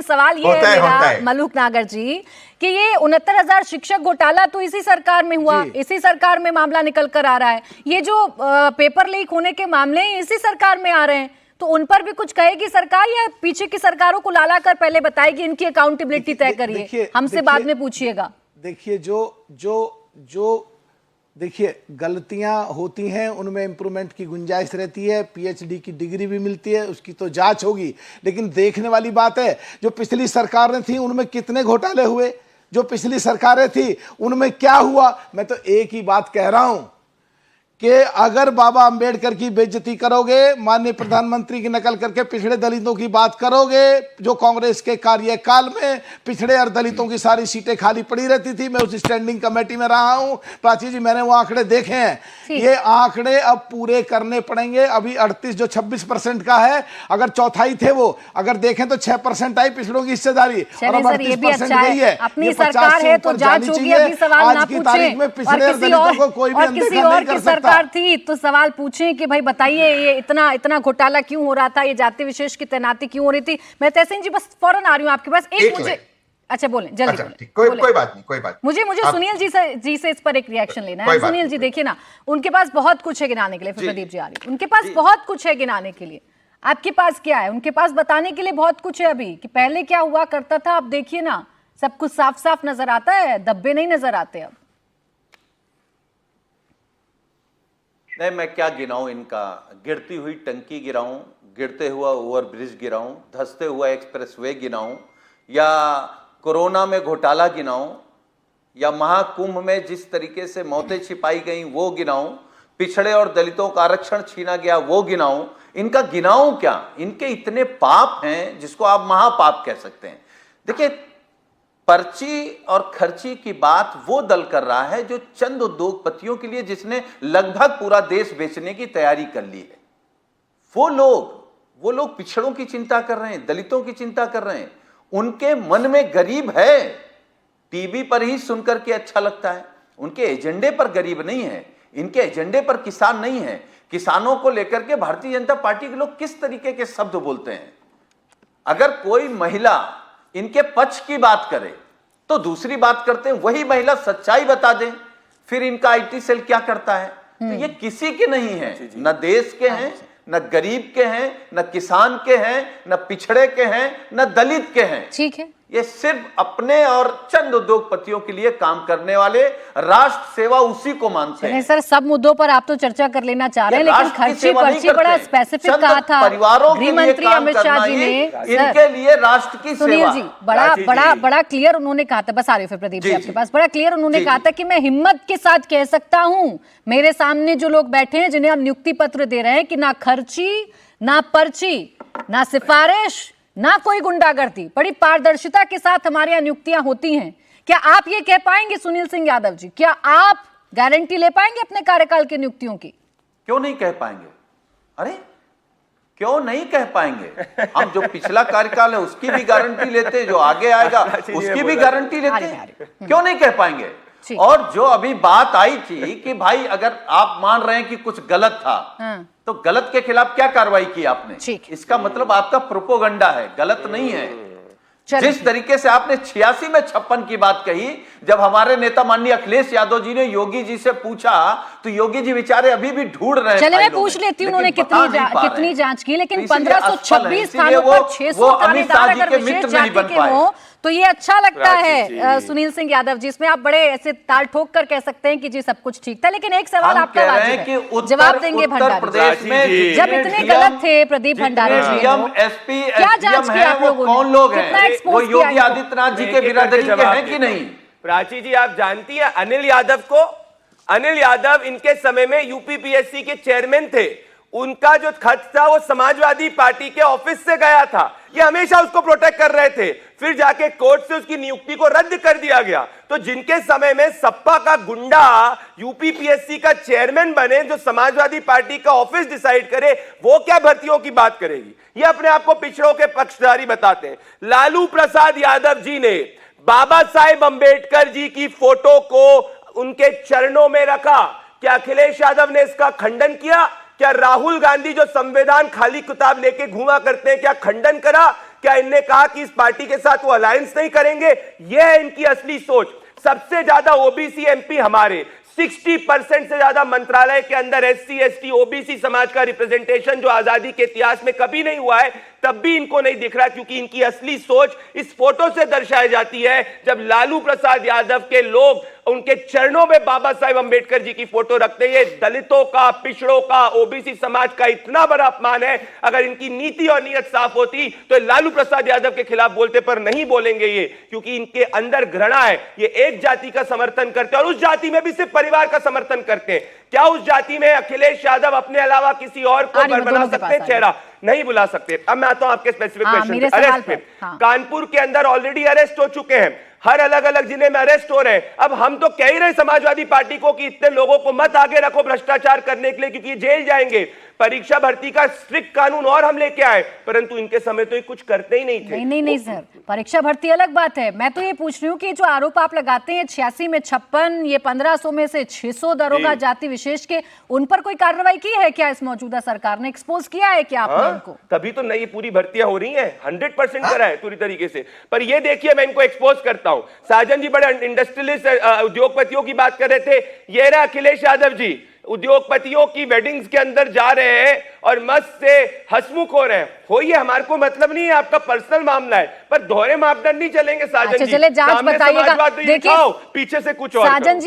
सवाल ये है मेरा मलूक नागर जी कि ये 69,000 शिक्षक घोटाला तो इसी सरकार में हुआ, इसी सरकार में मामला निकल कर आ रहा है। ये जो पेपर लीक होने के मामले इसी सरकार में आ रहे हैं, तो उन पर भी कुछ कहेगी सरकार या पीछे की सरकारों को लाला कर पहले बताएगी इनकी अकाउंटेबिलिटी तय करिए, हमसे बाद में पूछिएगा। देखिए गलतियां होती हैं, उनमें इंप्रूवमेंट की गुंजाइश रहती है, पीएचडी की डिग्री भी मिलती है, उसकी तो जांच होगी। लेकिन देखने वाली बात है जो पिछली सरकारें थी उनमें कितने घोटाले हुए, जो पिछली सरकारें थी उनमें क्या हुआ। मैं तो एक ही बात कह रहा हूं कि अगर बाबा अंबेडकर की बेइज्जती करोगे, माननीय प्रधानमंत्री की नकल करके पिछड़े दलितों की बात करोगे, जो कांग्रेस के कार्यकाल में पिछड़े और दलितों की सारी सीटें खाली पड़ी रहती थी, मैं उस स्टैंडिंग कमेटी में रहा हूं। प्राची जी मैंने वो आंकड़े देखे हैं, ये आंकड़े अब पूरे करने पड़ेंगे। अभी 38 जो 26% का है, अगर चौथाई थे वो, अगर देखें तो 6% आई पिछड़ों की हिस्सेदारी और अब 38% गई है। अपनी सरकार है तो जांच होगी, अभी सवाल ना पूछें। आज की तारीख में पिछड़े और दलितों को कोई भी अनदेखा नहीं कर सकता। थी तो सवाल पूछें कि भाई बताइए ये इतना घोटाला क्यों हो रहा था, ये जाति विशेष की तैनाती क्यों हो रही थी। मैं तहसीन जी बस फौरन आ रही हूँ आपके पास, एक मुझे अच्छा बोलें जल्दी बोलें। कोई बात नहीं। मुझे सुनील जी से इस पर एक रिएक्शन लेना है। सुनील जी देखिए ना, उनके पास बहुत कुछ है गिनाने के लिए, फिर प्रदीप जी आ रही, उनके पास बहुत कुछ है गिनाने के लिए। आपके पास क्या है? उनके पास बताने के लिए बहुत कुछ है अभी कि पहले क्या हुआ करता था। अब देखिए ना, सब कुछ साफ साफ नजर आता है, धब्बे नहीं नजर आते अब। नहीं, मैं क्या गिनाऊं इनका, गिरती हुई टंकी गिराऊं, गिरते हुआ ओवरब्रिज गिराऊं, धंसते हुआ एक्सप्रेसवे गिनाऊं, या कोरोना में घोटाला गिनाऊं, या महाकुंभ में जिस तरीके से मौतें छिपाई गई वो गिनाऊं, पिछड़े और दलितों का आरक्षण छीना गया वो गिनाऊं। इनका गिनाऊं क्या? इनके इतने पाप हैं जिसको आप महापाप कह सकते हैं। देखिए, पर्ची और खर्ची की बात वो दल कर रहा है जो चंद उद्योगपतियों के लिए, जिसने लगभग पूरा देश बेचने की तैयारी कर ली है। वो लोग पिछड़ों की चिंता कर रहे हैं, दलितों की चिंता कर रहे हैं। उनके मन में गरीब है, टीवी पर ही सुनकर के अच्छा लगता है। उनके एजेंडे पर गरीब नहीं है, इनके एजेंडे पर किसान नहीं है। किसानों को लेकर के भारतीय जनता पार्टी के लोग किस तरीके के शब्द बोलते हैं। अगर कोई महिला इनके पक्ष की बात करे तो दूसरी बात करते हैं, वही महिला सच्चाई बता दें, फिर इनका आईटी सेल क्या करता है। तो ये किसी के नहीं है, न देश के हैं, न गरीब के हैं, न किसान के हैं, न पिछड़े के हैं, न दलित के हैं। ठीक है, ये सिर्फ अपने और चंद उद्योगपतियों के लिए काम करने वाले, राष्ट्र सेवा उसी को मानते हैं। सर, सब मुद्दों पर आप तो चर्चा कर लेना चाह रहे हैं, लेकिन खर्ची पर्ची बड़ा स्पेसिफिक कहा था गृह मंत्री अमित शाह जी ने, इनके लिए राष्ट्र की सुनील जी बड़ा क्लियर उन्होंने कहा था। बस आ रही फिर प्रदीप जी आपके पास। बड़ा क्लियर उन्होंने कहा था कि मैं हिम्मत के साथ कह सकता हूं, मेरे सामने जो लोग बैठे हैं जिन्हें हम नियुक्ति पत्र दे रहे हैं, कि ना खर्ची, ना पर्ची, ना सिफारिश, ना कोई गुंडागर्दी, बड़ी पारदर्शिता के साथ हमारे यहाँ नियुक्तियां होती हैं। क्या आप ये कह पाएंगे सुनील सिंह यादव जी, क्या आप गारंटी ले पाएंगे अपने कार्यकाल की नियुक्तियों की? क्यों नहीं कह पाएंगे? अरे क्यों नहीं कह पाएंगे? हम जो पिछला कार्यकाल है उसकी भी गारंटी लेते हैं, जो आगे आएगा उसकी भी गारंटी लेते हैं। क्यों नहीं कह पाएंगे? और जो अभी बात आई थी कि भाई अगर आप मान रहे हैं कि कुछ गलत था, तो गलत के खिलाफ क्या कार्रवाई की आपने? इसका मतलब आपका प्रोपोगंडा है, गलत नहीं है। जिस तरीके से आपने 86 में 56 की बात कही, जब हमारे नेता माननीय अखिलेश यादव जी ने योगी जी से पूछा, तो योगी जी बेचारे अभी भी ढूंढ रहे हैं। चले मैं पूछ लेती हूँ उन्होंने कितनी जांच की, लेकिन 1526 स्थानों पर 600 थानेदार अगर विशेष जाति के हों तो ये अच्छा लगता है सुनील सिंह यादव जी। इसमें आप बड़े ऐसे ताल ठोक कर कह सकते हैं कि जी सब कुछ ठीक था, लेकिन एक सवाल आपका वाजिब है, जवाब देंगे भंडारी जी। जब इतने गलत थे प्रदीप भंडारी जी, क्या जांच की आप लोगों ने? कौन लोग हैं? वो योगी आदित्यनाथ जी के बिरादरी के हैं कि नहीं? प्राची जी आप जानती है अनिल यादव को? अनिल यादव इनके समय में यूपीपीएससी के चेयरमैन थे। उनका जो खत था वो समाजवादी पार्टी के ऑफिस से गया था, ये हमेशा उसको प्रोटेक्ट कर रहे थे। फिर जाके कोर्ट से उसकी नियुक्ति को रद्द कर दिया गया। तो जिनके समय में सपा का गुंडा यूपीपीएससी का चेयरमैन बने, जो समाजवादी पार्टी का ऑफिस डिसाइड करे, वो क्या भर्तियों की बात करेगी? ये अपने आप को पिछड़ों के पक्षधारी बताते हैं। लालू प्रसाद यादव जी ने बाबा साहेब अंबेडकर जी की फोटो को उनके चरणों में रखा। क्या अखिलेश यादव ने इसका खंडन किया? क्या राहुल गांधी जो संविधान खाली किताब लेके घूमा करते हैं, क्या खंडन करा? क्या इनने कहा कि इस पार्टी के साथ वो अलायंस नहीं करेंगे? यह है इनकी असली सोच। सबसे ज्यादा ओबीसी एमपी हमारे, 60% से ज्यादा मंत्रालय के अंदर एससी एसटी ओबीसी समाज का रिप्रेजेंटेशन जो आजादी के इतिहास में कभी नहीं हुआ है, तब भी इनको नहीं दिख रहा, क्योंकि इनकी असली सोच इस फोटो से दर्शाई जाती है जब लालू प्रसाद यादव के लोग उनके चरणों में बाबा साहेब अंबेडकर जी की फोटो रखते हैं। दलितों का, पिछड़ों का, ओबीसी समाज का इतना बड़ा अपमान है। अगर इनकी नीति और नीयत साफ होती तो लालू प्रसाद यादव के खिलाफ बोलते, पर नहीं बोलेंगे ये, क्योंकि इनके अंदर घृणा है। ये एक जाति का समर्थन करते हैं और उस जाति में भी सिर्फ परिवार का समर्थन करते हैं। क्या उस जाति में अखिलेश यादव अपने अलावा किसी और को बना सकते हैं चेहरा? नहीं बुला सकते। अब मैं आता हूं आपके स्पेसिफिक क्वेश्चन पे। अरेस्ट पे कानपुर के अंदर ऑलरेडी अरेस्ट हो चुके हैं, हर अलग अलग जिले में अरेस्ट हो रहे हैं। अब हम तो कह ही रहे समाजवादी पार्टी को कि इतने लोगों को मत आगे रखो भ्रष्टाचार करने के लिए, क्योंकि ये जेल जाएंगे। परीक्षा भर्ती का स्ट्रिक्ट कानून और हम लेके आए, परंतु इनके समय तो ये कुछ करते ही नहीं थे। नहीं सर, परीक्षा भर्ती अलग बात है। मैं तो ये पूछ रही हूँ कि जो आरोप आप लगाते हैं 86 में 56, ये 1500 में से 600 दरोगा जाति विशेष के, उन पर कोई कार्रवाई की है क्या? इस मौजूदा सरकार ने एक्सपोज किया है क्या आपने उनको? तभी तो नई पूरी भर्तियां हो रही हैं, 100% करा है पूरी तरीके से। पर ये देखिए, मैं इनको एक्सपोज करता हूं। साजन जी बड़े इंडस्ट्रियलिस्ट उद्योगपतियों की बात कर रहे थे, ये रहा अखिलेश यादव जी उद्योगपतियों की वेडिंग्स के अंदर जा रहे हैं और मस्त से हंसमुख हो रहे हैं। हो ये हमारे को मतलब नहीं है, आपका पर्सनल मामला है, पर दोहरे मापदंड नहीं चलेंगे साजन जी। चले जांच बताइएगा। देखिए पीछे से कुछ और साजन जी